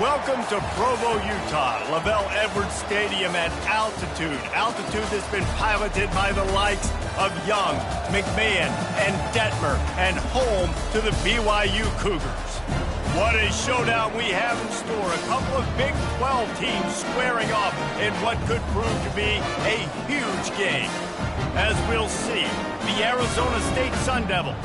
Welcome to Provo, Utah, Lavelle Edwards Stadium at altitude. Altitude that's been piloted by the likes of Young, McMahon, and Detmer, and home to the BYU Cougars. What a showdown we have in store. A couple of Big 12 teams squaring off in what could prove to be a huge game. As we'll see, the Arizona State Sun Devils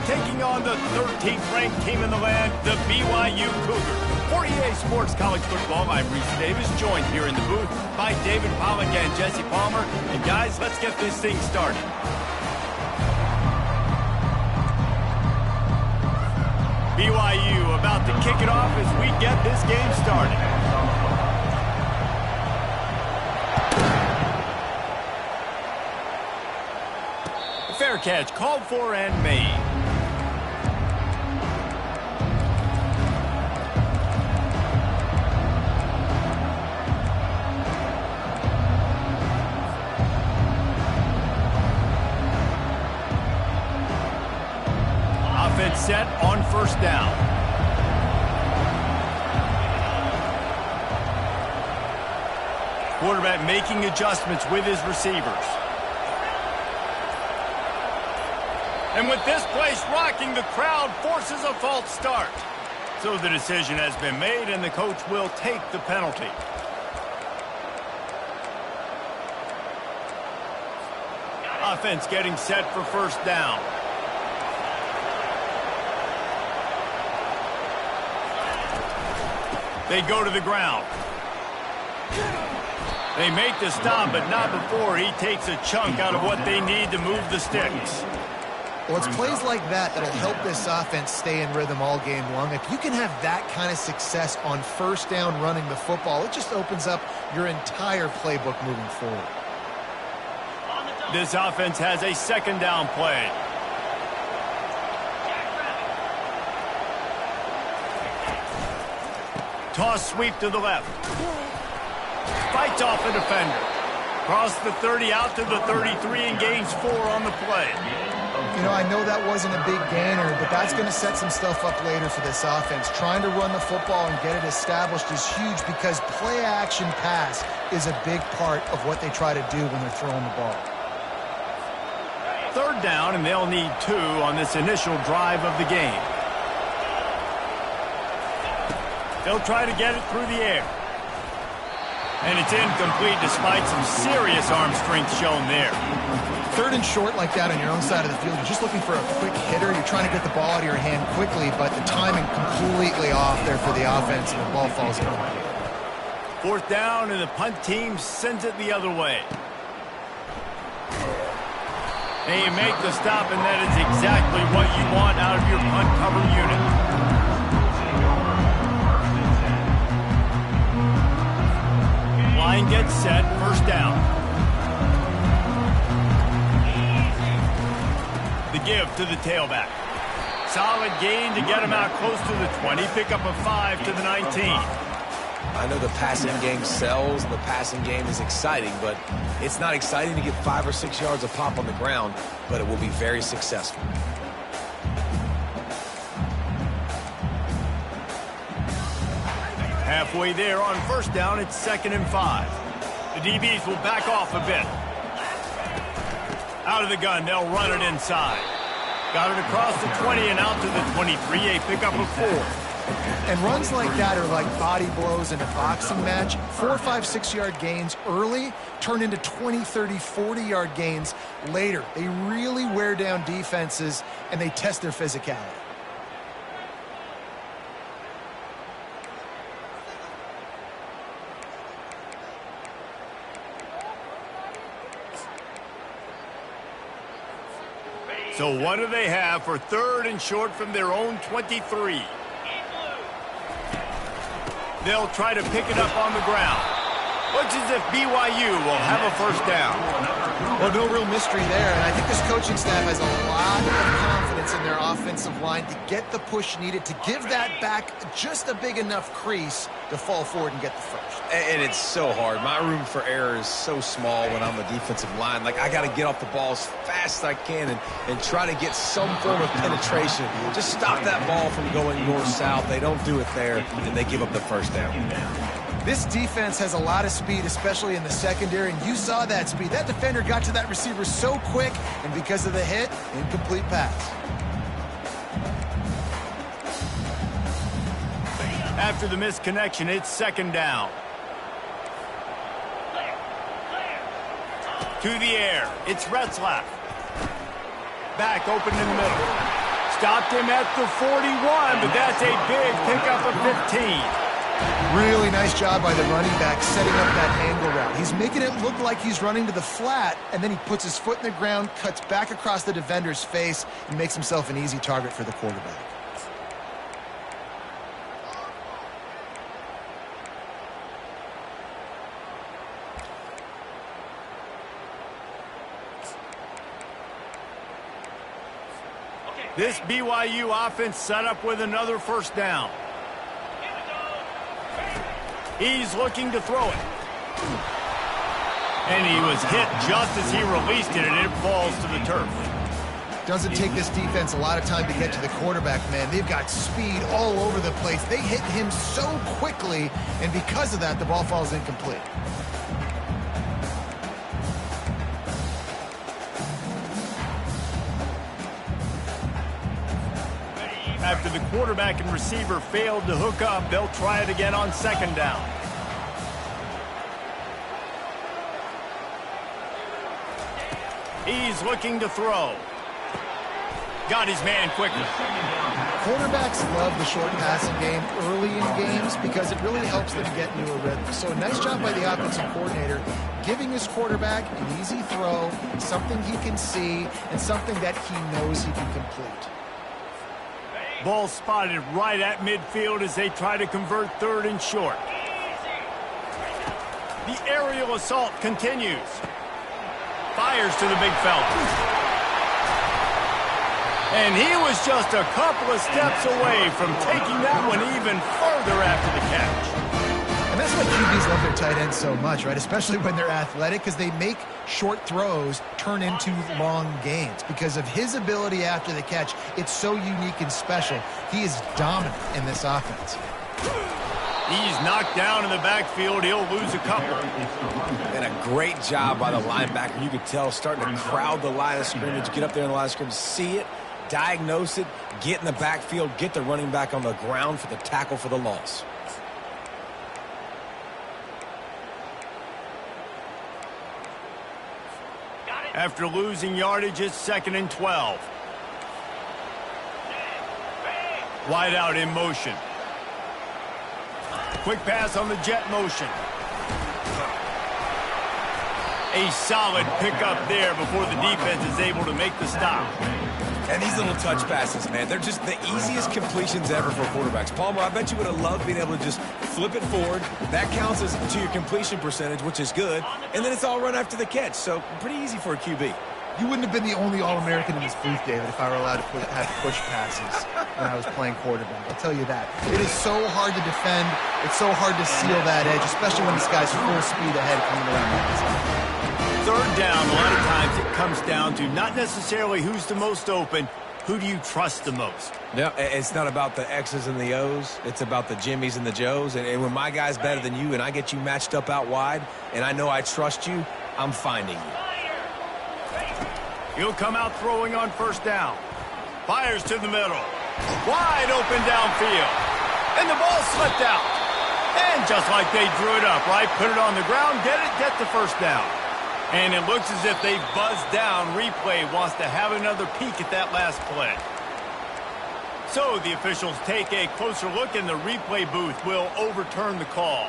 taking on the 13th ranked team in the land, the BYU Cougars. For EA Sports College Football, I'm Reese Davis, joined here in the booth by David Pollack and Jesse Palmer. And guys, let's get this thing started. BYU about to kick it off as we get this game started. Fair catch called for and made. Offense set on first down. Quarterback making adjustments with his receivers. And with this place rocking, the crowd forces a false start. So the decision has been made, and the coach will take the penalty. Offense getting set for first down. They go to the ground. They make the stop, but not before he takes a chunk out of what they need to move the sticks. Well, it's plays like that that'll help this offense stay in rhythm all game long. If you can have that kind of success on first down running the football, it just opens up your entire playbook moving forward. This offense has a second down play. Toss sweep to the left. Fights off a defender. Cross the 30 out to the 33 and gains 4 on the play. You know, I know that wasn't a big gainer, but that's going to set some stuff up later for this offense. Trying to run the football and get it established is huge because play-action pass is a big part of what they try to do when they're throwing the ball. Third down, and they'll need 2 on this initial drive of the game. They'll try to get it through the air. And it's incomplete despite some serious arm strength shown there. Third and short like that on your own side of the field, you're just looking for a quick hitter. You're trying to get the ball out of your hand quickly, but the timing completely off there for the offense, and the ball falls incomplete. Fourth down, and the punt team sends it the other way. And you make the stop, and that is exactly what you want out of your punt cover unit. Line gets set, first down. The give to the tailback. Solid gain to get him out close to the 20. Pick up a 5 to the 19. I know the passing game sells, the passing game is exciting, but it's not exciting to get 5 or 6 yards of pop on the ground, but it will be very successful. Halfway there on first down, it's 2nd and 5. The DBs will back off a bit. Out of the gun, they'll run it inside. Got it across the 20 and out to the 23, a pickup of 4. And runs like that are like body blows in a boxing match. 4, 5, 6-yard gains early turn into 20, 30, 40-yard gains later. They really wear down defenses, and they test their physicality. So what do they have for third and short from their own 23? They'll try to pick it up on the ground. Looks as if BYU will have a first down. Well, no real mystery there, and I think this coaching staff has a lot of confidence in their offensive line to get the push needed to give that back just a big enough crease to fall forward and get the first. And it's so hard. My room for error is so small when I'm a defensive line. Like, I got to get off the ball as fast as I can and try to get some form of penetration. Just stop that ball from going north-south. They don't do it there, and they give up the first down. This defense has a lot of speed, especially in the secondary, and you saw that speed. That defender got to that receiver so quick, and because of the hit, incomplete pass. After the misconnection, it's second down. To the air, it's Retzlaff. Back open in the middle. Stopped him at the 41, but that's a big pickup of 15. Really nice job by the running back setting up that angle route. He's making it look like he's running to the flat, and then he puts his foot in the ground, cuts back across the defender's face, and makes himself an easy target for the quarterback. This BYU offense set up with another first down. He's looking to throw it. And he was hit just as he released it, and it falls to the turf. Doesn't take this defense a lot of time to get to the quarterback, man. They've got speed all over the place. They hit him so quickly, and because of that, the ball falls incomplete. After the quarterback and receiver failed to hook up, they'll try it again on second down. He's looking to throw. Got his man quickly. Quarterbacks love the short passing game early in games because it really helps them get into a rhythm. So a nice job by the offensive coordinator giving his quarterback an easy throw, something he can see, and something that he knows he can complete. Ball spotted right at midfield as they try to convert third and short. The aerial assault continues. Fires to the big fella. And he was just a couple of steps away from taking that one even further after the catch. And that's why QBs love their tight ends so much, right? Especially when they're athletic, because they make short throws turn into long gains. Because of his ability after the catch, it's so unique and special. He is dominant in this offense. He's knocked down in the backfield. He'll lose a couple. And a great job by the linebacker. You could tell starting to crowd the line of scrimmage, get up there in the line of scrimmage, see it, diagnose it, get in the backfield, get the running back on the ground for the tackle for the loss. After losing yardage, it's second and 12. Wide out in motion. Quick pass on the jet motion. A solid pickup there before the defense is able to make the stop. And these little touch passes, man, they're just the easiest completions ever for quarterbacks. Palmer, I bet you would have loved being able to just flip it forward. That counts as to your completion percentage, which is good. And then it's all run after the catch. So pretty easy for a QB. You wouldn't have been the only All-American in this booth, David, if I were allowed to have push passes when I was playing quarterback. I'll tell you that. It is so hard to defend. It's so hard to seal that edge, especially when this guy's full speed ahead coming around the outside. Third down, a lot of times it comes down to not necessarily who's the most open, who do you trust the most? Yeah, it's not about the X's and the O's. It's about the Jimmys and the Joes. And when my guy's better than you and I get you matched up out wide and I know I trust you, I'm finding you. He'll come out throwing on first down. Fires to the middle. Wide open downfield. And the ball slipped out. And just like they drew it up, right? Put it on the ground, get the first down. And it looks as if they've buzzed down. Replay wants to have another peek at that last play. So the officials take a closer look, and the replay booth will overturn the call.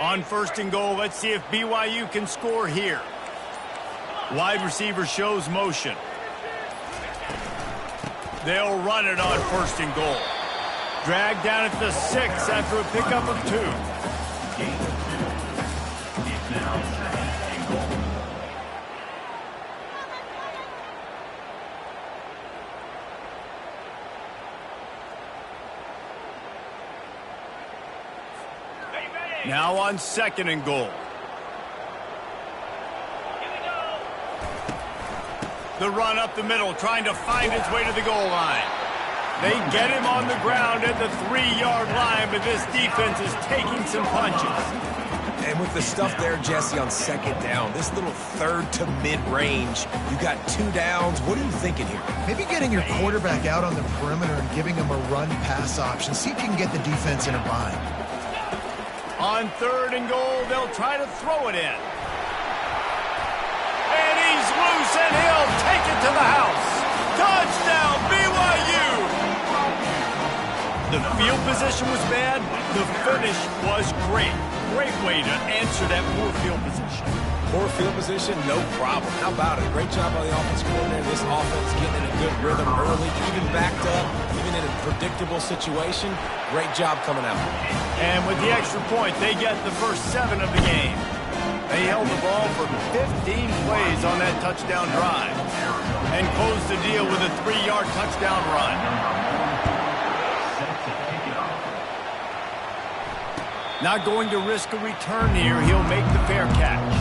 On first and goal, let's see if BYU can score here. Wide receiver shows motion. They'll run it on 1st and goal. Dragged down at the 6 after a pickup of 2. Now on 2nd and goal. The run up the middle, trying to find its way to the goal line. They get him on the ground at the 3-yard line, but this defense is taking some punches. And with the stuff there, Jesse, on 2nd down, this little 3rd to mid-range, you got 2 downs. What are you thinking here? Maybe getting your quarterback out on the perimeter and giving him a run-pass option. See if you can get the defense in a bind. On 3rd and goal, they'll try to throw it in. And he's loose, and he'll take it to the house. Touchdown, BYU! The field position was bad. The finish was great. Great way to answer that poor field position. Poor field position, no problem. How about it? Great job by the offensive coordinator. This offense getting in a good rhythm early, even backed up, even in a predictable situation. Great job coming out. And with the extra point, they get the first 7 of the game. They held the ball for 15 plays on that touchdown drive and closed the deal with a 3-yard touchdown run. Not going to risk a return here. He'll make the fair catch.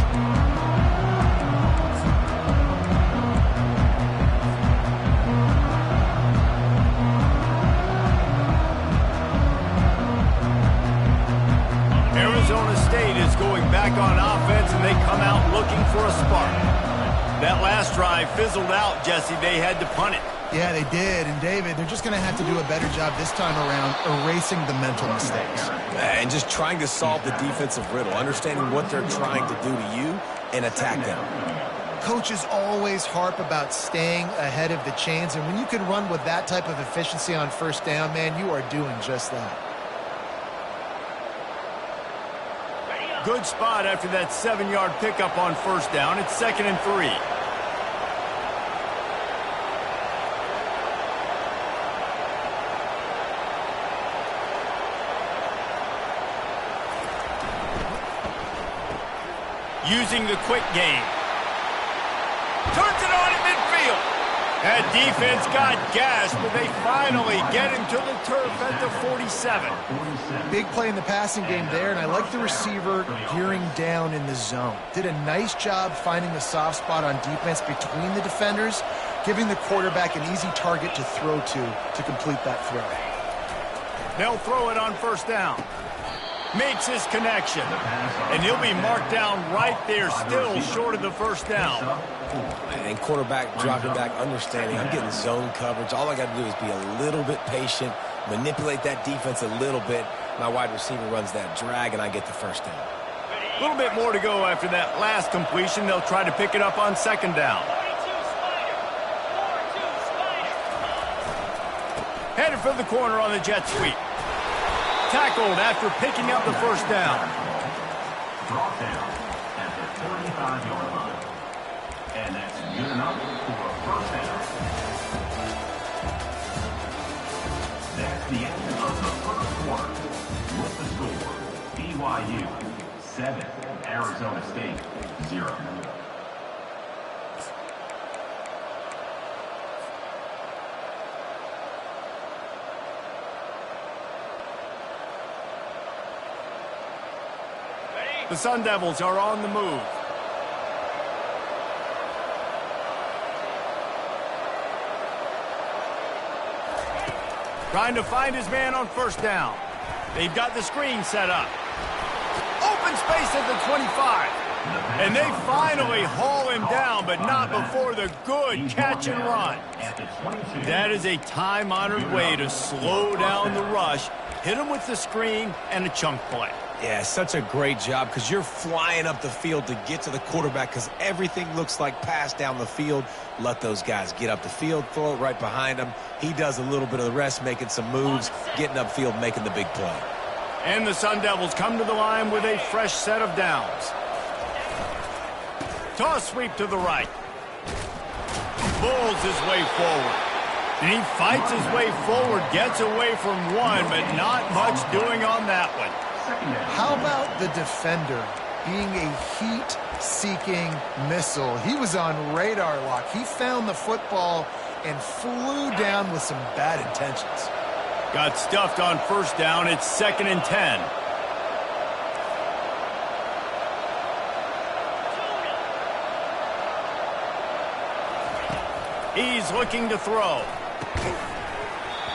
Arizona State is going back on offense, and they come out looking for a spark. That last drive fizzled out, Jesse. They had to punt it. Yeah, they did. And, David, they're just going to have to do a better job this time around erasing the mental mistakes. And just trying to solve the defensive riddle, understanding what they're trying to do to you and attack them. Coaches always harp about staying ahead of the chains, and when you can run with that type of efficiency on 1st down, man, you are doing just that. Good spot after that 7-yard pickup on 1st down. It's 2nd and 3. Using the quick game. Turns it on at midfield. That defense got gassed, but they finally get him to the turf at the 47. Big play in the passing game there, and I like the receiver gearing down in the zone. Did a nice job finding the soft spot on defense between the defenders, giving the quarterback an easy target to throw to complete that throw. They'll throw it on 1st down. Makes his connection. And he'll be marked down right there, still short of the 1st down. And quarterback dropping back, understanding I'm getting zone coverage. All I got to do is be a little bit patient, manipulate that defense a little bit. My wide receiver runs that drag, and I get the 1st down. A little bit more to go after that last completion. They'll try to pick it up on 2nd down. Headed for the corner on the jet sweep. Tackled after picking up the 1st down. Brought down at the 35-yard line. And that's good enough for a 1st down. That's the end of the 1st quarter. With the score, BYU 7, Arizona State 0. The Sun Devils are on the move. Trying to find his man on 1st down. They've got the screen set up. Open space at the 25. And they finally haul him down, but not before the good catch and run. That is a time-honored way to slow down the rush, hit him with the screen, and a chunk play. Yeah, such a great job because you're flying up the field to get to the quarterback because everything looks like pass down the field. Let those guys get up the field, throw it right behind him. He does a little bit of the rest, making some moves, getting upfield, making the big play. And the Sun Devils come to the line with a fresh set of downs. Toss sweep to the right. Bulls his way forward. And he fights his way forward, gets away from one, but not much doing on that one. How about the defender being a heat-seeking missile? He was on radar lock. He found the football and flew down with some bad intentions. Got stuffed on first down. It's 2nd and 10. He's looking to throw.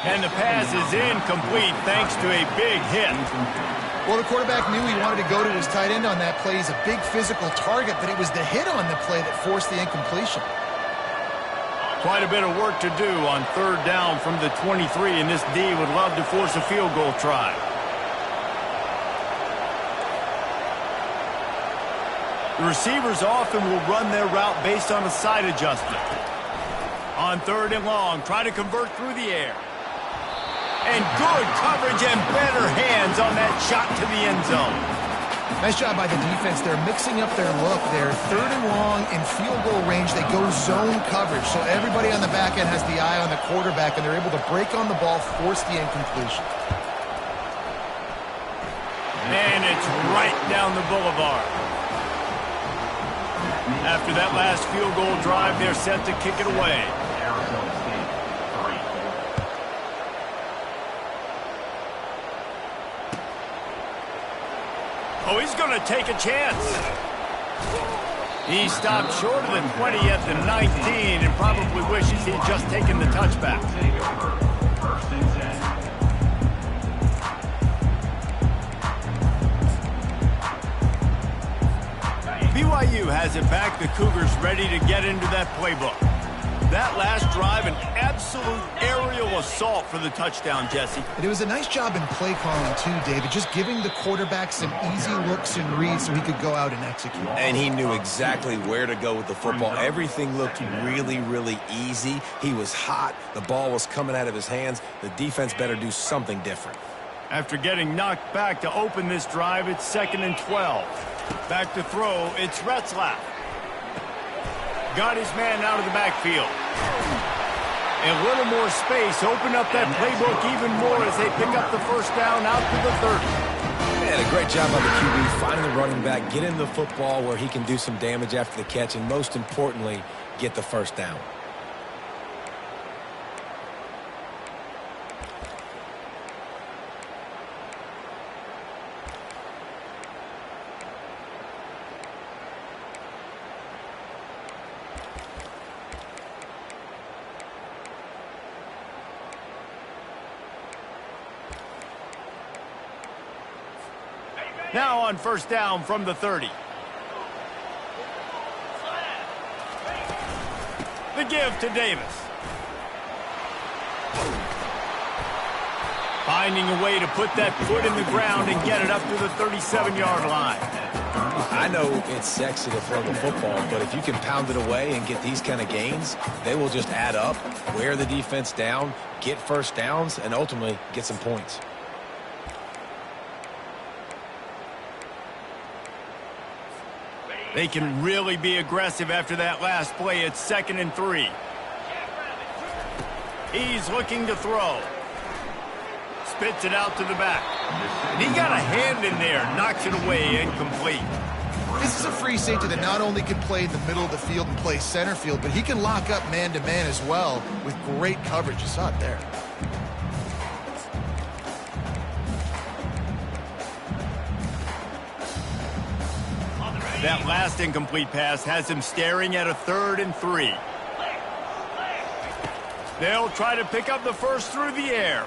And the pass is incomplete thanks to a big hit. Well, the quarterback knew he wanted to go to his tight end on that play. He's a big physical target, but it was the hit on the play that forced the incompletion. Quite a bit of work to do on 3rd down from the 23, and this D would love to force a field goal try. The receivers often will run their route based on a side adjustment. On 3rd and long, try to convert through the air. And good coverage and better hands on that shot to the end zone. Nice job by the defense. They're mixing up their look. They're 3rd and long in field goal range. They go zone coverage. So everybody on the back end has the eye on the quarterback, and they're able to break on the ball, force the incompletion. And it's right down the boulevard. After that last field goal drive, they're set to kick it away. Oh, he's going to take a chance. He stopped short of the 20 at the 19 and probably wishes he'd just taken the touchback. BYU has it back. The Cougars ready to get into that playbook. That last drive, an absolute aerial assault for the touchdown, Jesse. And it was a nice job in play calling, too, David, just giving the quarterback some easy looks and reads so he could go out and execute. And he knew exactly where to go with the football. Everything looked really, really easy. He was hot. The ball was coming out of his hands. The defense better do something different. After getting knocked back to open this drive, it's 2nd and 12. Back to throw, it's Retzlaff. Got his man out of the backfield. A little more space, open up that playbook even more as they pick up the first down out to the 30. Man, a great job by the QB, finding the running back, getting the football where he can do some damage after the catch, and most importantly, get the first down. Now on first down from the 30. The give to Davis. Finding a way to put that foot in the ground and get it up to the 37-yard line. I know it's sexy to throw the football, but if you can pound it away and get these kind of gains, they will just add up, wear the defense down, get first downs, and ultimately get some points. They can really be aggressive after that last play. It's 2nd and 3. He's looking to throw. Spits it out to the back. And he got a hand in there, knocks it away, incomplete. This is a free safety that not only can play in the middle of the field and play center field, but he can lock up man-to-man as well with great coverage. You saw it there. That last incomplete pass has him staring at a 3rd and 3. They'll try to pick up the first through the air.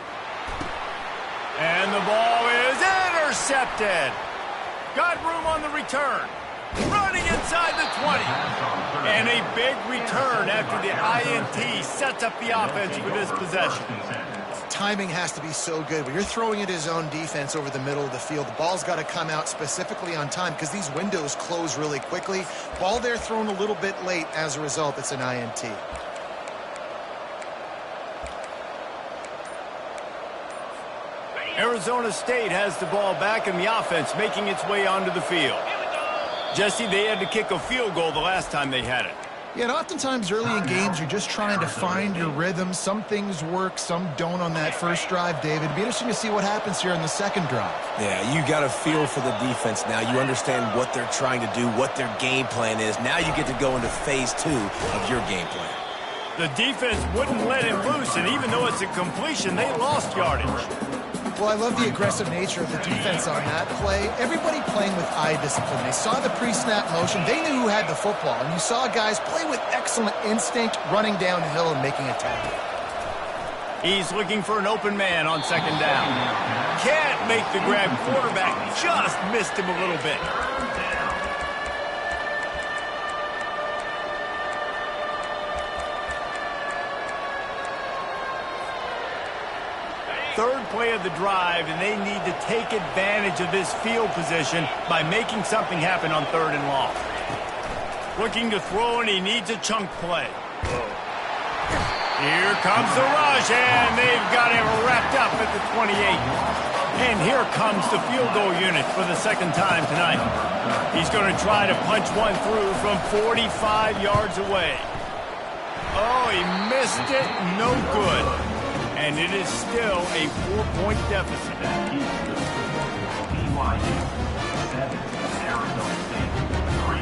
And the ball is intercepted. Got room on the return. Running inside the 20. And a big return after the INT sets up the offense for this possession. Timing has to be so good. When you're throwing at his own defense over the middle of the field, the ball's got to come out specifically on time because these windows close really quickly. Ball there thrown a little bit late. As a result, it's an INT. Arizona State has the ball back in the offense, making its way onto the field. Jesse, they had to kick a field goal the last time they had it. Yeah, and oftentimes early in games, you're just trying to find your rhythm. Some things work, some don't on that first drive, David. It'd be interesting to see what happens here in the second drive. Yeah, you got a feel for the defense now. You understand what they're trying to do, what their game plan is. Now you get to go into phase 2 of your game plan. The defense wouldn't let him loose, and even though it's a completion, they lost yardage. Well, I love the aggressive nature of the defense on that play. Everybody playing with eye discipline. They saw the pre-snap motion. They knew who had the football, and you saw guys play with excellent instinct, running downhill and making a tackle. He's looking for an open man on second down. Can't make the grab. Quarterback just missed him a little bit. Third play of the drive, and they need to take advantage of this field position by making something happen on 3rd and long. Looking to throw, and he needs a chunk play. Here comes the rush, and they've got him wrapped up at the 28. And here comes the field goal unit for the second time tonight. He's going to try to punch one through from 45 yards away. Oh, he missed it. No good. And it is still a 4-point deficit. BYU 7, Arizona State 3.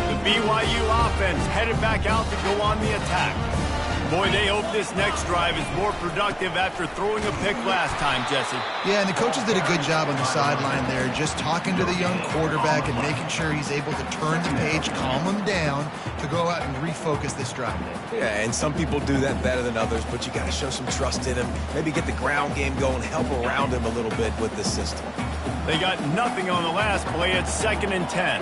The BYU offense headed back out to go on the attack. Boy, they hope this next drive is more productive after throwing a pick last time, Jesse. Yeah, and the coaches did a good job on the sideline there, just talking to the young quarterback and making sure he's able to turn the page, calm him down, to go out and refocus this drive. Yeah, and some people do that better than others, but you got to show some trust in him. Maybe get the ground game going, help around him a little bit with the system. They got nothing on the last play. It's 2nd and 10.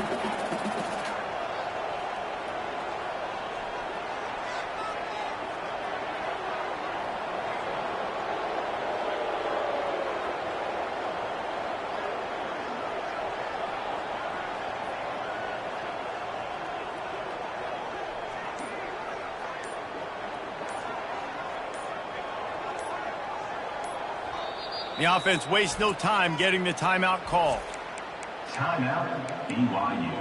The offense wastes no time getting the timeout called. Timeout, BYU.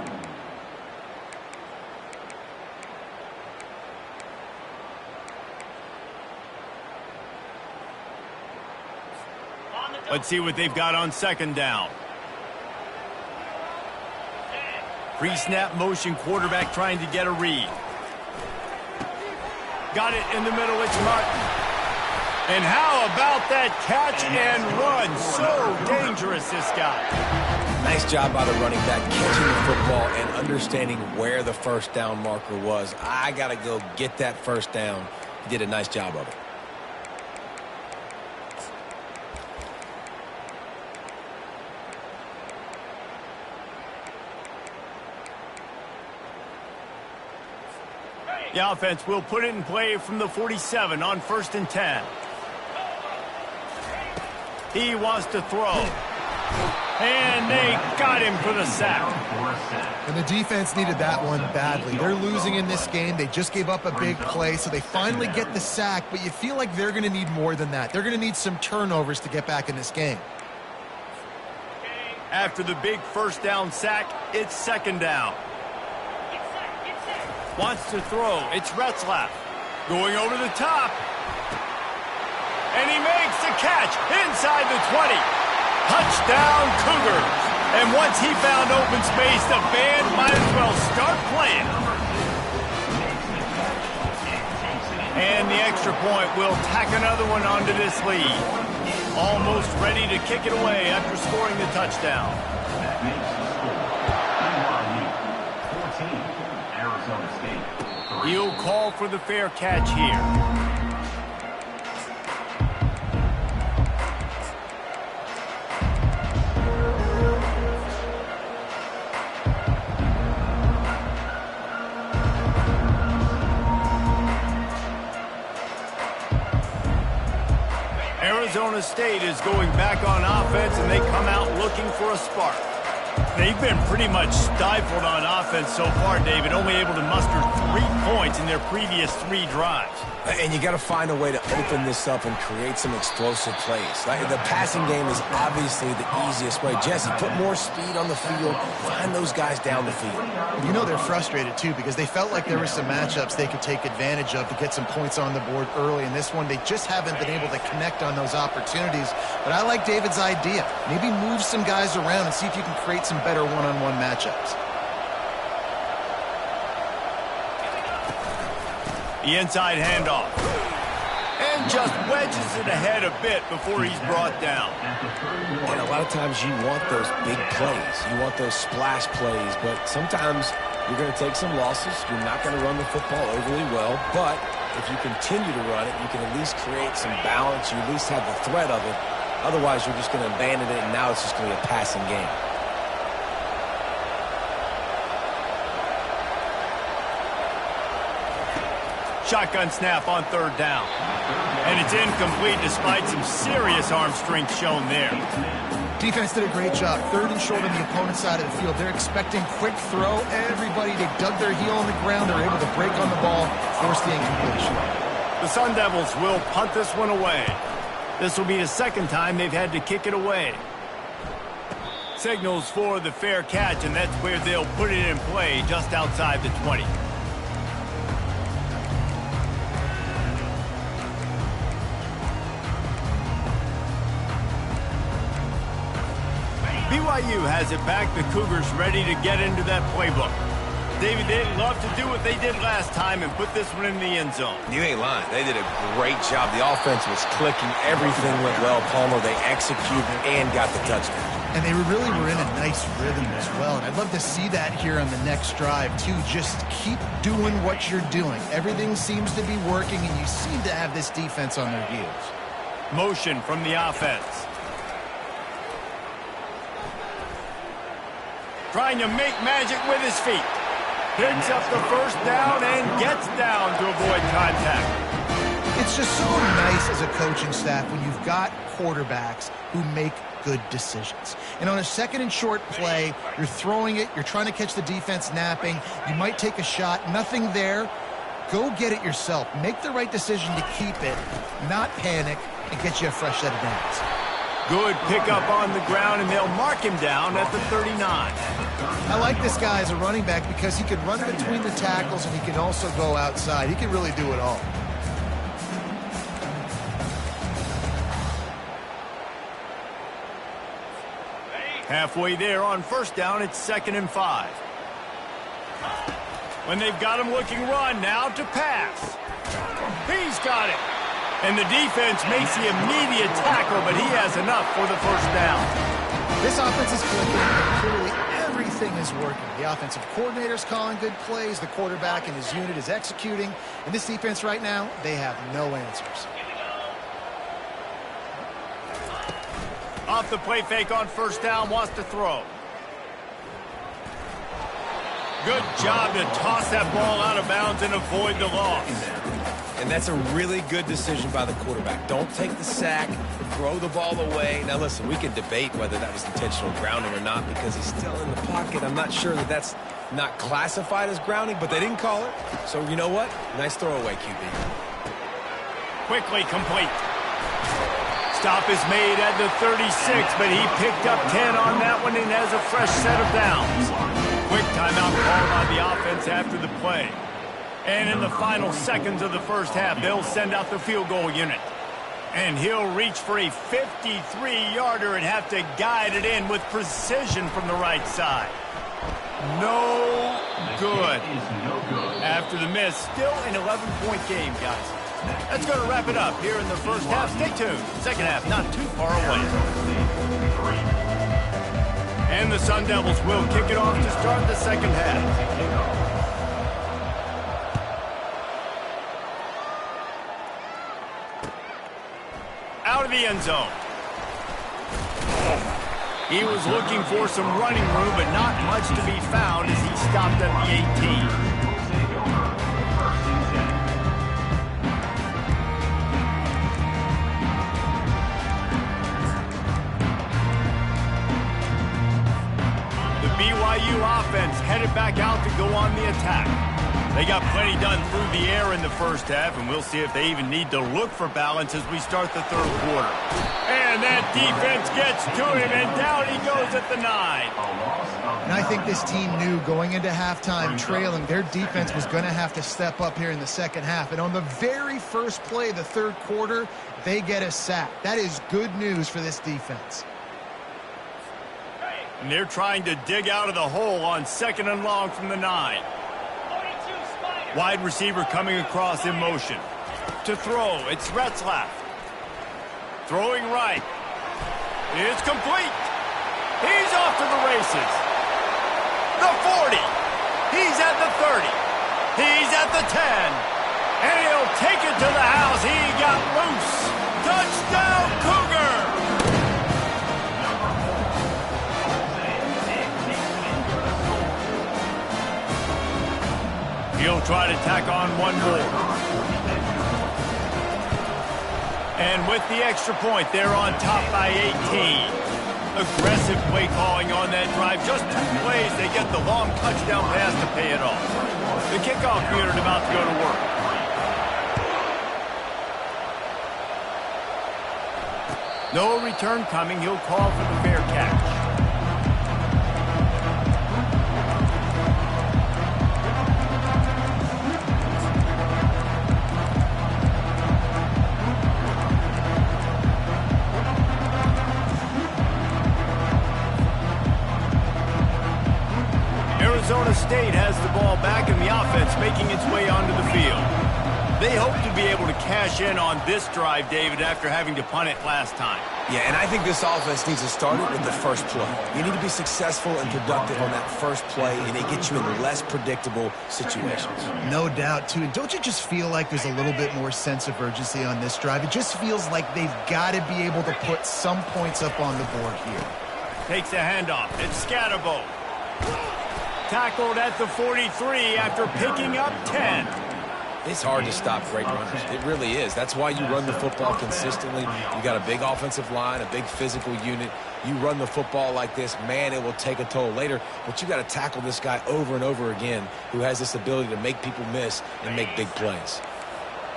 Let's see what they've got on second down. Pre-snap motion, quarterback trying to get a read. Got it in the middle, it's Martin. And how about that catch and run? So dangerous, this guy. Nice job by the running back, catching the football and understanding where the first down marker was. I got to go get that first down. He did a nice job of it. The offense will put it in play from the 47 on 1st and 10. He wants to throw. And they got him for the sack. And the defense needed that one badly. They're losing in this game. They just gave up a big play, so they finally get the sack, but you feel like they're going to need more than that. They're going to need some turnovers to get back in this game. After the big first down sack, it's 2nd down. Wants to throw. It's Retzlaff. Going over the top. And he makes the catch inside the 20. Touchdown, Cougars. And once he found open space, the band might as well start playing. And the extra point will tack another one onto this lead. Almost ready to kick it away after scoring the touchdown. That makes the score. BYU 14, Arizona State 3. He'll call for the fair catch here. Arizona State is going back on offense, and they come out looking for a spark. They've been pretty much stifled on offense so far, David, only able to muster 3 points in their previous 3 drives. And you got to find a way to open this up and create some explosive plays. The passing game is obviously the easiest way. Jesse, put more speed on the field. Find those guys down the field. You know they're frustrated, too, because they felt like there were some matchups they could take advantage of to get some points on the board early. In this one, they just haven't been able to connect on those opportunities. But I like David's idea. Maybe move some guys around and see if you can create some better one-on-one matchups. The inside handoff. And just wedges it ahead a bit before he's brought down. And a lot of times you want those big plays. You want those splash plays. But sometimes you're going to take some losses. You're not going to run the football overly well. But if you continue to run it, you can at least create some balance. You at least have the threat of it. Otherwise, you're just going to abandon it, and now it's just going to be a passing game. Shotgun snap on 3rd down. And it's incomplete despite some serious arm strength shown there. Defense did a great job. 3rd and short on the opponent's side of the field. They're expecting quick throw. Everybody, they dug their heel on the ground. They're able to break on the ball, force the incompletion. The Sun Devils will punt this one away. This will be the 2nd time they've had to kick it away. Signals for the fair catch, and that's where they'll put it in play just outside the 20. BYU has it back. The Cougars ready to get into that playbook. David, they'd love to do what they did last time and put this one in the end zone. You ain't lying. They did a great job. The offense was clicking. Everything went well. Palmer, they executed and got the touchdown. And they really were in a nice rhythm as well. And I'd love to see that here on the next drive, too. Just keep doing what you're doing. Everything seems to be working, and you seem to have this defense on their heels. Motion from the offense. Trying to make magic with his feet. Picks up the 1st down and gets down to avoid contact. It's just so nice as a coaching staff when you've got quarterbacks who make good decisions. And on a 2nd and short play, you're throwing it, you're trying to catch the defense napping, you might take a shot, nothing there. Go get it yourself. Make the right decision to keep it, not panic, and get you a fresh set of downs. Good pickup on the ground, and they'll mark him down at the 39. I like this guy as a running back because he can run between the tackles and he can also go outside. He can really do it all. Halfway there on 1st down, it's 2nd and 5. When they've got him looking run, now to pass. He's got it. And the defense makes the immediate tackle, but he has enough for the 1st down. This offense is clicking, and clearly everything is working. The offensive coordinator's calling good plays. The quarterback and his unit is executing. And this defense right now, they have no answers. Off the play fake on 1st down, wants to throw. Good job to toss that ball out of bounds and avoid the loss. And that's a really good decision by the quarterback. Don't take the sack, throw the ball away. Now, listen, we can debate whether that was intentional grounding or not because he's still in the pocket. I'm not sure that that's not classified as grounding, but they didn't call it. So, you know what? Nice throwaway, QB. Quickly complete. Stop is made at the 36, but he picked up 10 on that one and has a fresh set of downs. Quick timeout called on the offense after the play. And in the final seconds of the 1st half, they'll send out the field goal unit. And he'll reach for a 53-yarder and have to guide it in with precision from the right side. No good. After the miss, still an 11-point game, guys. That's going to wrap it up here in the 1st half. Stay tuned. 2nd half not too far away. And the Sun Devils will kick it off to start the 2nd half. Out of the end zone. He was looking for some running room, but not much to be found as he stopped at the 18. BYU offense headed back out to go on the attack. They got plenty done through the air in the first half, and we'll see if they even need to look for balance as we start the third quarter. And that defense gets to him, and down he goes at the 9. And I think this team knew going into halftime trailing, their defense was going to have to step up here in the second half. And on the very first play of the third quarter, they get a sack. That is good news for this defense. And they're trying to dig out of the hole on 2nd and long from the 9. Wide receiver coming across in motion. To throw, it's Retzlaff. Throwing right. It's complete. He's off to the races. The 40. He's at the 30. He's at the 10. And he'll take it to the house. He got loose. Touchdown, Cougar! He'll try to tack on one more. And with the extra point, they're on top by 18. Aggressive play calling on that drive. Just 2 plays, they get the long touchdown pass to pay it off. The kickoff unit about to go to work. No return coming. He'll call for the fair catch. Arizona State has the ball back and the offense making its way onto the field. They hope to be able to cash in on this drive, David, after having to punt it last time. Yeah, and I think this offense needs to start it with the first play. You need to be successful and productive on that first play, and it gets you in less predictable situations. No doubt, too. And don't you just feel like there's a little bit more sense of urgency on this drive? It just feels like they've got to be able to put some points up on the board here. Takes a handoff. It's Scatterbo. Tackled at the 43 after picking up 10. It's hard to stop great runners. It really is. That's why you run the football consistently. You got a big offensive line, a big physical unit. You run the football like this, man, it will take a toll later. But you got to tackle this guy over and over again who has this ability to make people miss and make big plays.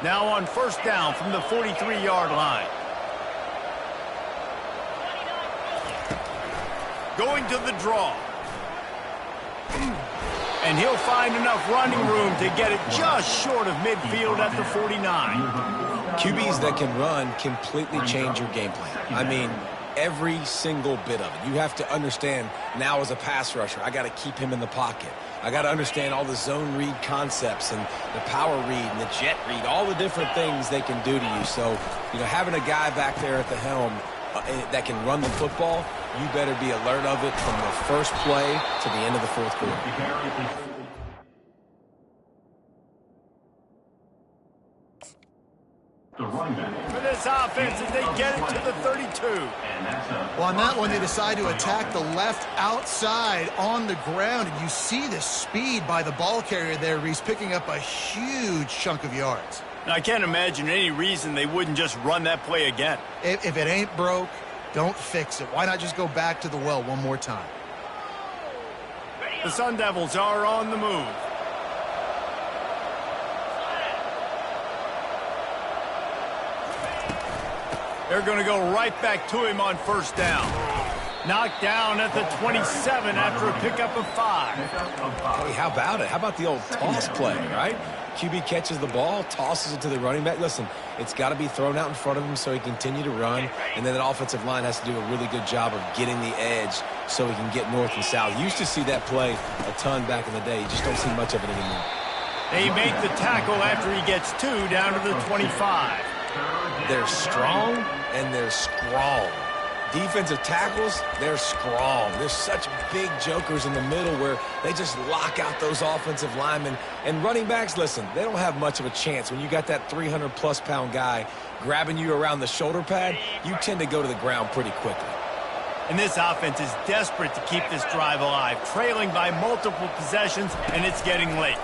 Now on first down from the 43-yard line. Going to the draw. And he'll find enough running room to get it just short of midfield at the 49. QBs that can run completely change your game plan. I mean, every single bit of it. You have to understand now as a pass rusher, I got to keep him in the pocket. I got to understand all the zone read concepts and the power read and the jet read, all the different things they can do to you. So, having a guy back there at the helm that can run the football, you better be alert of it from the first play to the end of the fourth quarter. The running back. For this offense as they get it to the 32. Well, on that one, they decide to attack the left outside on the ground, and you see the speed by the ball carrier there. He's picking up a huge chunk of yards. Now, I can't imagine any reason they wouldn't just run that play again. If it ain't broke, don't fix it. Why not just go back to the well one more time? The Sun Devils are on the move. They're going to go right back to him on first down. Knocked down at the 27 after a pickup of 5. Hey, how about it? How about the old toss play, right? QB catches the ball, tosses it to the running back. Listen, it's got to be thrown out in front of him so he can continue to run, and then the offensive line has to do a really good job of getting the edge so he can get north and south. You used to see that play a ton back in the day. You just don't see much of it anymore. They make the tackle after he gets 2 down to the 25. They're strong and they're strong. Defensive tackles, they're strong. There's such big jokers in the middle where they just lock out those offensive linemen. And running backs, listen, they don't have much of a chance. When you got that 300-plus pound guy grabbing you around the shoulder pad, you tend to go to the ground pretty quickly. And this offense is desperate to keep this drive alive, trailing by multiple possessions, and it's getting late.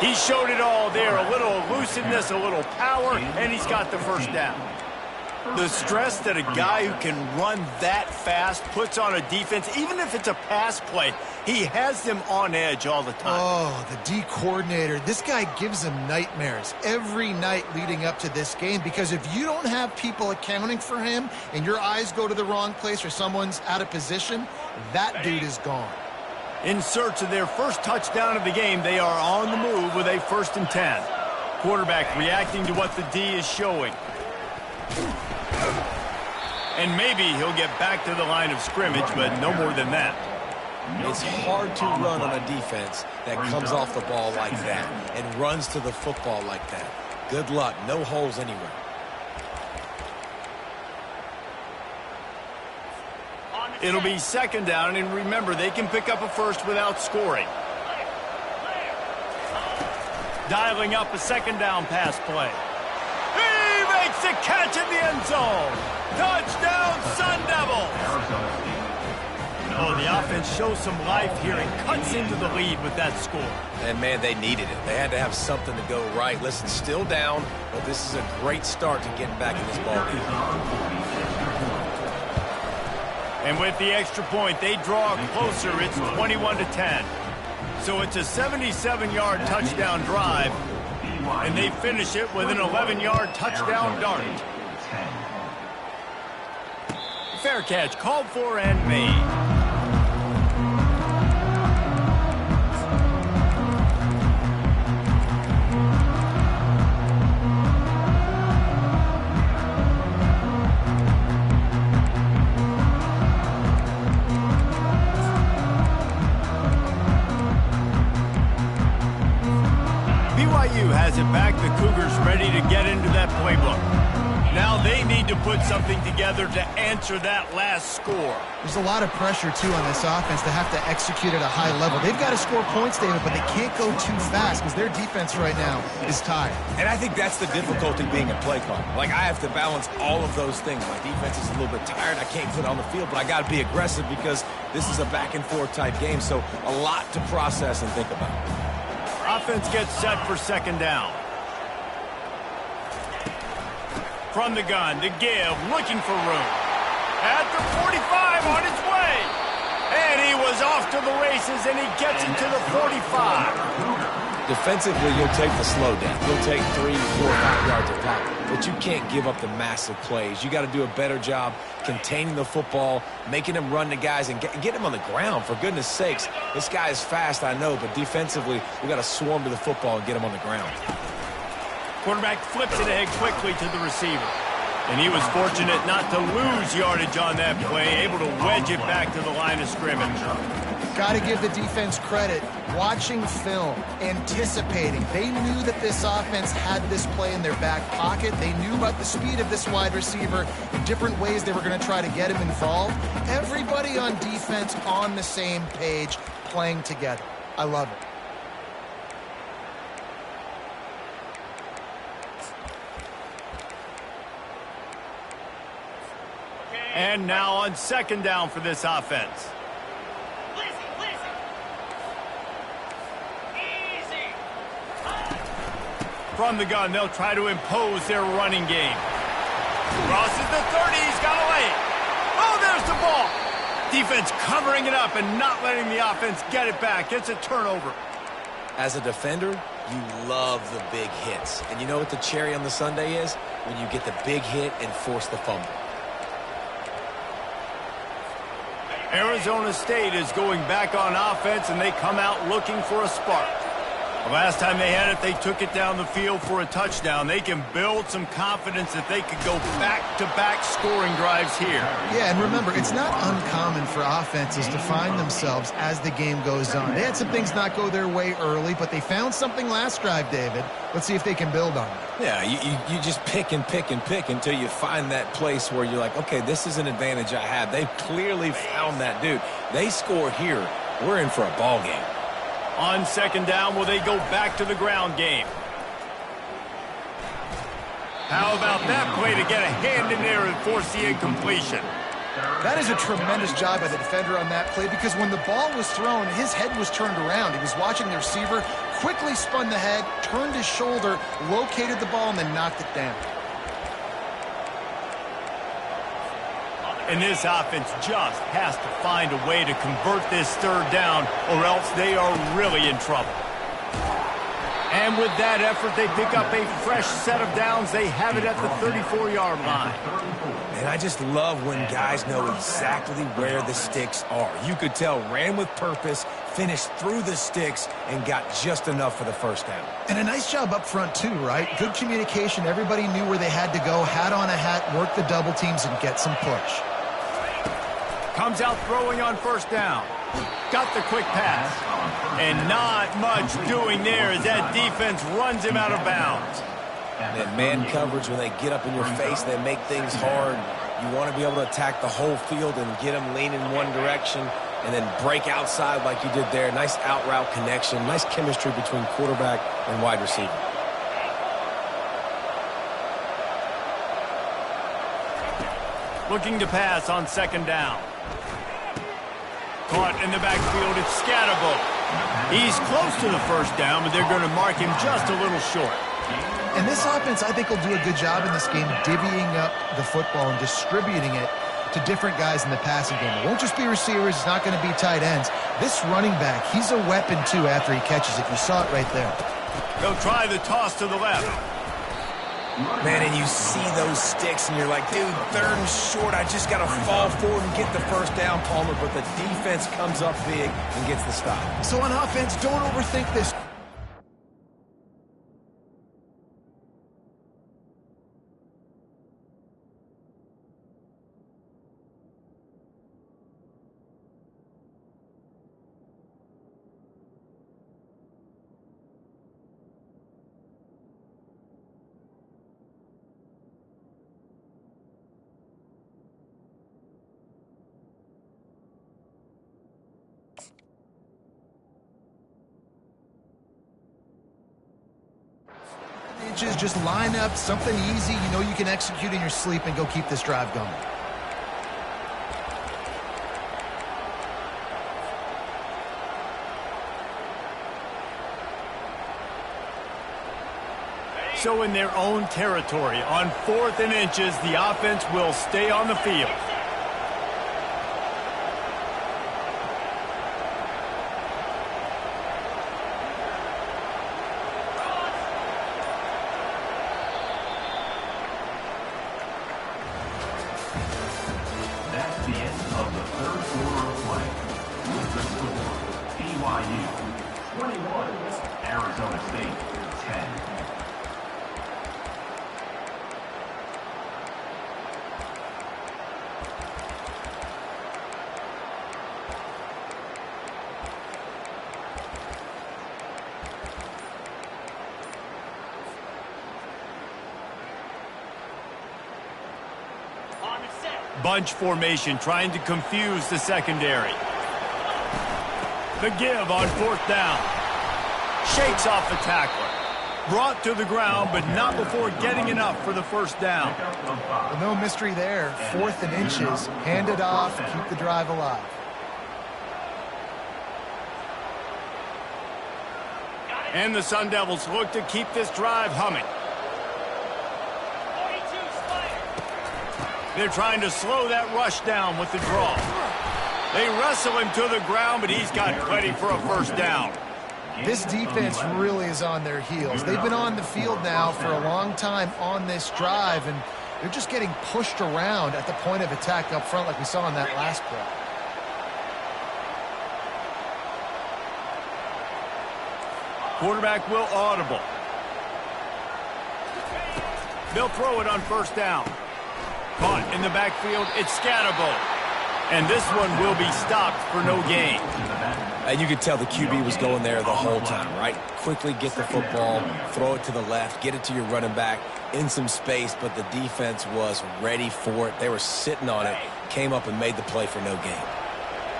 He showed it all there, a little elusiveness, a little power, and he's got the first down. The stress that a guy who can run that fast puts on a defense, even if it's a pass play, he has them on edge all the time. Oh, the D coordinator. This guy gives them nightmares every night leading up to this game, because if you don't have people accounting for him and your eyes go to the wrong place or someone's out of position, that dude is gone. In search of their first touchdown of the game, they are on the move with a 1st and 10. Quarterback reacting to what the D is showing. And maybe he'll get back to the line of scrimmage, but no more than that. It's hard to run on a defense that comes off the ball like that and runs to the football like that. Good luck. No holes anywhere. It'll be 2nd down, and remember, they can pick up a first without scoring. Dialing up a 2nd down pass play. He makes the catch in the end zone. Touchdown, Sun Devils. Oh, the offense shows some life here and cuts into the lead with that score. And, man, they needed it. They had to have something to go right. Listen, still down, but this is a great start to getting back in this ball game. And with the extra point, they draw closer. It's 21-10. So it's a 77-yard touchdown drive, and they finish it with an 11-yard touchdown dart. Fair catch called for and made. BYU has it back. The Cougars ready to get into that playbook. Now they need to put something together to answer that last score. There's a lot of pressure, too, on this offense to have to execute at a high level. They've got to score points, David, but they can't go too fast because their defense right now is tired. And I think that's the difficulty being a play caller. Like, I have to balance all of those things. My defense is a little bit tired. I can't put it on the field, but I got to be aggressive because this is a back-and-forth type game, so a lot to process and think about. Offense gets set for 2nd down. From the gun to give, looking for room. At the 45, on his way. And he was off to the races, and he gets it to the 45. Defensively, you'll take the slow down. You'll take 3, 4, 5 yards of pop, but you can't give up the massive plays. You got to do a better job containing the football, making him run to guys, and get him on the ground. For goodness sakes, this guy is fast, I know, but defensively, we got to swarm to the football and get him on the ground. Quarterback flips it ahead quickly to the receiver. And he was fortunate not to lose yardage on that play, able to wedge it back to the line of scrimmage. Got to give the defense credit. Watching film, anticipating. They knew that this offense had this play in their back pocket. They knew about the speed of this wide receiver and different ways they were going to try to get him involved. Everybody on defense on the same page, playing together. I love it. And now on 2nd down for this offense. From the gun, they'll try to impose their running game. Crosses the 30, he's got away. Oh, there's the ball. Defense covering it up and not letting the offense get it back. It's a turnover. As a defender, you love the big hits. And you know what the cherry on the sundae is? When you get the big hit and force the fumble. Arizona State is going back on offense, and they come out looking for a spark. The last time they had it, they took it down the field for a touchdown. They can build some confidence that they could go back-to-back scoring drives here. Yeah, and remember, it's not uncommon for offenses to find themselves as the game goes on. They had some things not go their way early, but they found something last drive, David. Let's see if they can build on it. Yeah, you just pick and pick and pick until you find that place where you're like, okay, this is an advantage I have. They clearly found that dude. They score here. We're in for a ball game. On 2nd down, will they go back to the ground game? How about that play to get a hand in there and force the incompletion? That is a tremendous job by the defender on that play, because when the ball was thrown, his head was turned around. He was watching the receiver, quickly spun the head, turned his shoulder, located the ball, and then knocked it down. And this offense just has to find a way to convert this third down, or else they are really in trouble. And with that effort, they pick up a fresh set of downs. They have it at the 34-yard line. And I just love when guys know exactly where the sticks are. You could tell ran with purpose, finished through the sticks, and got just enough for the first down. And a nice job up front too, right? Good communication. Everybody knew where they had to go. Hat on a hat, work the double teams, and get some push. Comes out throwing on first down. Got the quick pass. And not much doing there as that defense runs him out of bounds. And man coverage, when they get up in your face, they make things hard. You want to be able to attack the whole field and get them leaning one direction and then break outside like you did there. Nice out route connection. Nice chemistry between quarterback and wide receiver. Looking to pass on second down. Caught in the backfield, it's Scatterbo. He's close to the first down, but they're going to mark him just a little short. And this offense, I think, will do a good job in this game divvying up the football and distributing it to different guys in the passing game. It won't just be receivers. It's not going to be tight ends. This running back, he's a weapon, too, after he catches it. You saw it right there. They'll try the toss to the left. Man, and you see those sticks, and you're like, dude, third and short. I just got to fall forward and get the first down, Palmer. But the defense comes up big and gets the stop. So on offense, don't overthink this. Just line up something easy you know you can execute in your sleep and go keep this drive going. So in their own territory, on 4th and inches, the offense will stay on the field. That's the end of the third quarter of play. With the score, BYU 21, Arizona State 10. Bunch formation trying to confuse the secondary. The give on 4th down. Shakes off the tackler. Brought to the ground, but not before getting enough for the first down. Well, no mystery there. 4th and inches. Hand it off. Keep the drive alive. And the Sun Devils look to keep this drive humming. They're trying to slow that rush down with the draw. They wrestle him to the ground, but he's got plenty for a first down. This defense really is on their heels. They've been on the field now for a long time on this drive, and they're just getting pushed around at the point of attack up front like we saw in that last play. Quarterback will audible. They'll throw it on first down. Caught in the backfield, it's Scatterbo. And this one will be stopped for no gain. And you could tell the QB was going there the whole time, right? Quickly get the football, throw it to the left, get it to your running back in some space, but the defense was ready for it. They were sitting on it, came up and made the play for no gain.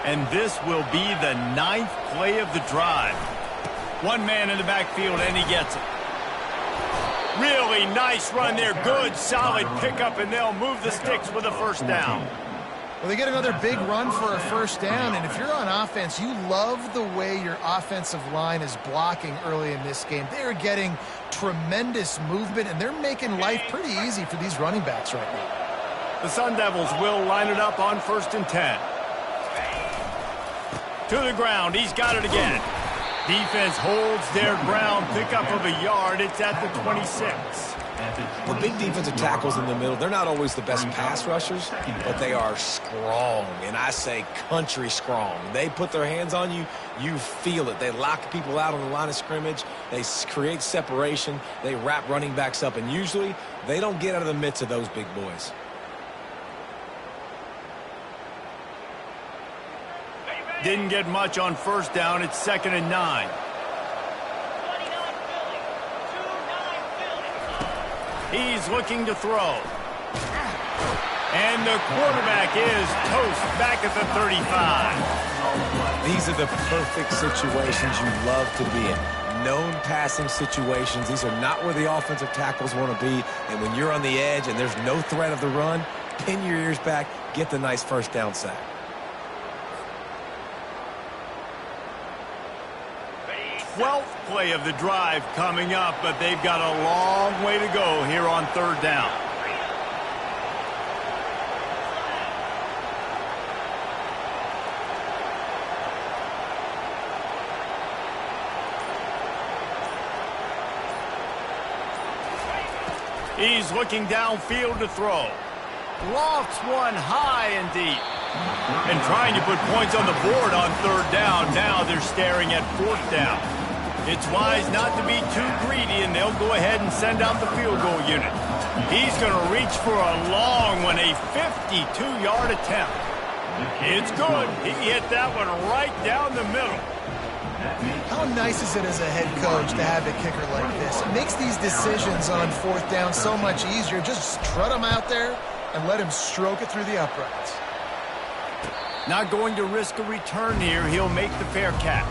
And this will be the 9th play of the drive. One man in the backfield, and he gets it. Really nice run there. Good, solid pickup, and they'll move the sticks with a first down. Well, they get another big run for a first down, and if you're on offense, you love the way your offensive line is blocking early in this game. They are getting tremendous movement, and they're making life pretty easy for these running backs right now. The Sun Devils will line it up on 1st and 10. To the ground. He's got it again. Defense holds their ground. Pickup of a yard. It's at the 26. The big defensive tackles in the middle, they're not always the best pass rushers, but they are strong, and I say country strong. They put their hands on you, you feel it. They lock people out on the line of scrimmage. They create separation. They wrap running backs up, and usually they don't get out of the midst of those big boys. Didn't get much on 1st down. It's 2nd and 9. He's looking to throw. And the quarterback is toast back at the 35. These are the perfect situations you love to be in. Known passing situations. These are not where the offensive tackles want to be. And when you're on the edge and there's no threat of the run, pin your ears back, get the nice 1st down sack. Twelfth play of the drive coming up, but they've got a long way to go here on 3rd down. He's looking downfield to throw. Lofts one high and deep. And trying to put points on the board on 3rd down. Now they're staring at 4th down. It's wise not to be too greedy, and they'll go ahead and send out the field goal unit. He's going to reach for a long one, a 52-yard attempt. It's good. He hit that one right down the middle. How nice is it as a head coach to have a kicker like this? It makes these decisions on 4th down so much easier. Just strut him out there and let him stroke it through the uprights. Not going to risk a return here. He'll make the fair catch.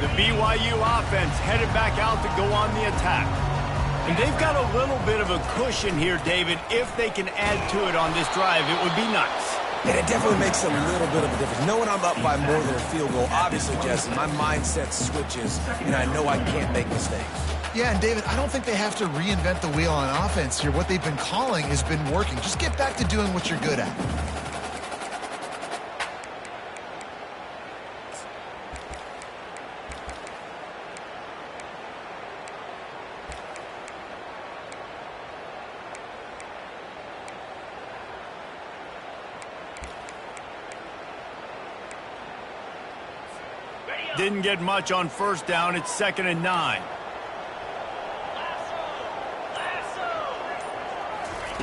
The BYU offense headed back out to go on the attack. And they've got a little bit of a cushion here, David. If they can add to it on this drive, it would be nice. And it definitely makes a little bit of a difference. Knowing I'm up by more than a field goal, obviously, Jesse, my mindset switches, and I know I can't make mistakes. Yeah, and David, I don't think they have to reinvent the wheel on offense here. What they've been calling has been working. Just get back to doing what you're good at. Didn't get much on 1st down. It's 2nd and 9.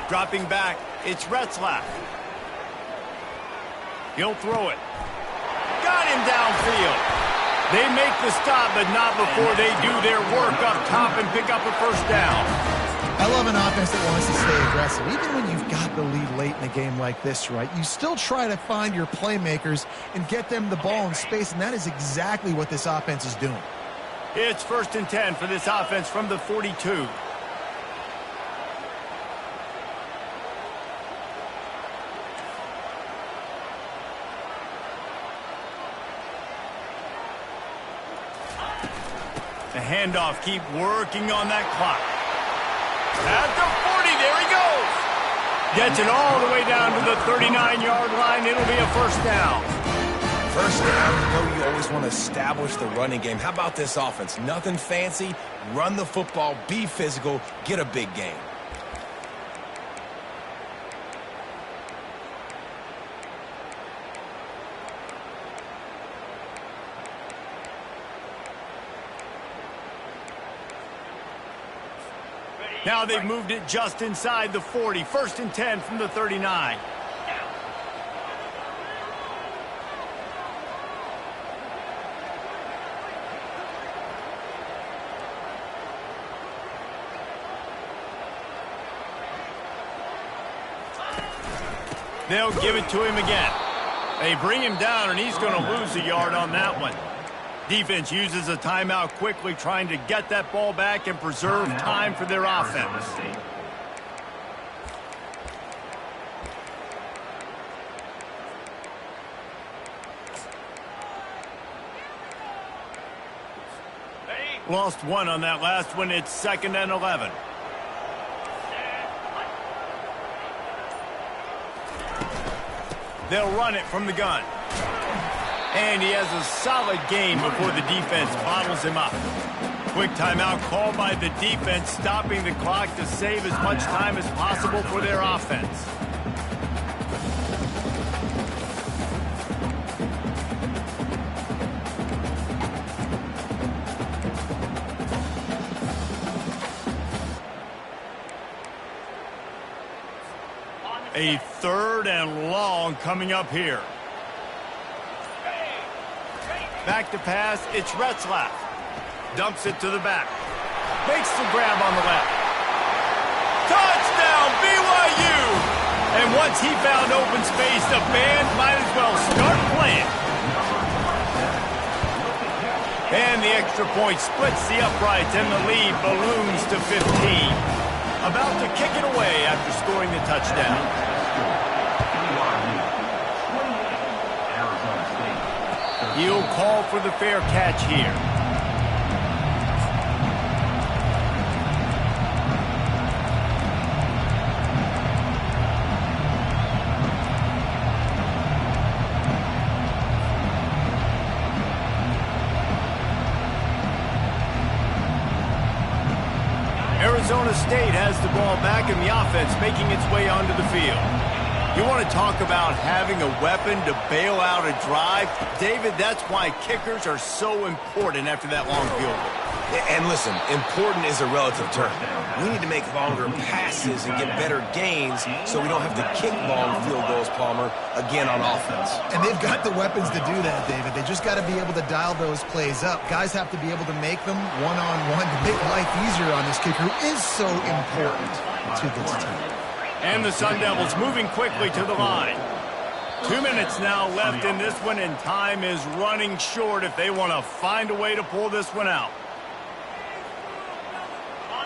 Dropping back, it's Retzlaff. He'll throw it. Got him downfield. They make the stop, but not before they do their work up top and pick up a 1st down. I love an offense that wants to stay aggressive. Even when you've got the lead late in a game like this, right, you still try to find your playmakers and get them the ball in space, and that is exactly what this offense is doing. It's 1st and 10 for this offense from the 42. The handoff, keep working on that clock. At the 40, there he goes. Gets it all the way down to the 39-yard line. It'll be a 1st down. 1st down, you know you always want to establish the running game. How about this offense? Nothing fancy. Run the football, be physical, get a big gain. Now they've moved it just inside the 40. 1st and 10 from the 39. They'll give it to him again. They bring him down, and he's going to lose a yard on that one. Defense uses a timeout quickly, trying to get that ball back and preserve time for their offense. Lost one on that last one. It's 2nd and 11. They'll run it from the gun. And he has a solid game before the defense bottles him up. Quick timeout called by the defense, stopping the clock to save as much time as possible for their offense. A 3rd and long coming up here. Back to pass, it's Retzlaff. Dumps it to the back. Makes the grab on the left. Touchdown, BYU! And once he found open space, the band might as well start playing. And the extra point splits the uprights, and the lead balloons to 15. About to kick it away after scoring the touchdown. He'll call for the fair catch here. Arizona State has the ball back in the offense, making its way onto the field. You want to talk about having a weapon to bail out a drive? David, that's why kickers are so important after that long field goal. And listen, important is a relative term. We need to make longer passes and get better gains so we don't have to kick long field goals, Palmer, again on offense. And they've got the weapons to do that, David. They just got to be able to dial those plays up. Guys have to be able to make them one-on-one to make life easier on this kicker, who is so important to this team. And the Sun Devils moving quickly to the line. 2 minutes now left in this one, and time is running short if they want to find a way to pull this one out.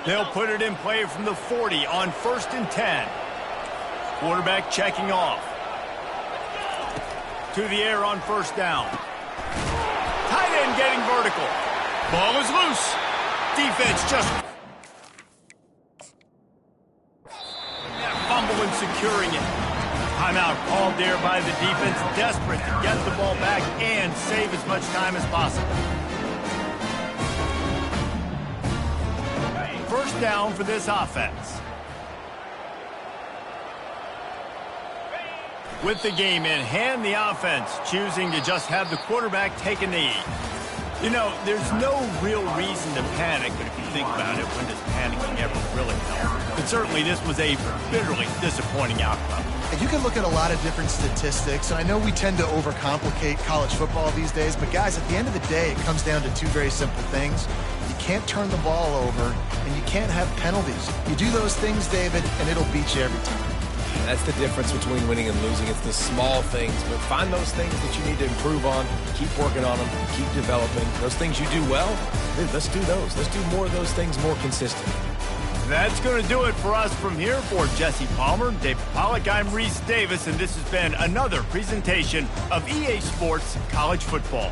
They'll put it in play from the 40 on 1st and 10. Quarterback checking off. To the air on 1st down. Tight end getting vertical. Ball is loose. Defense just fumble and securing it. Timeout called there by the defense, desperate to get the ball back and save as much time as possible. 1st down for this offense. With the game in hand, the offense choosing to just have the quarterback take a knee. You know, there's no real reason to panic, but if you think about it, when does panicking ever really help? But certainly this was a bitterly disappointing outcome. You can look at a lot of different statistics, and I know we tend to overcomplicate college football these days, but guys, at the end of the day, it comes down to 2 very simple things. You can't turn the ball over, and you can't have penalties. You do those things, David, and it'll beat you every time. That's the difference between winning and losing. It's the small things, but find those things that you need to improve on, keep working on them, keep developing. Those things you do well, let's do those. Let's do more of those things more consistently. That's going to do it for us from here. For Jesse Palmer, David Pollack, I'm Reese Davis, and this has been another presentation of EA Sports College Football.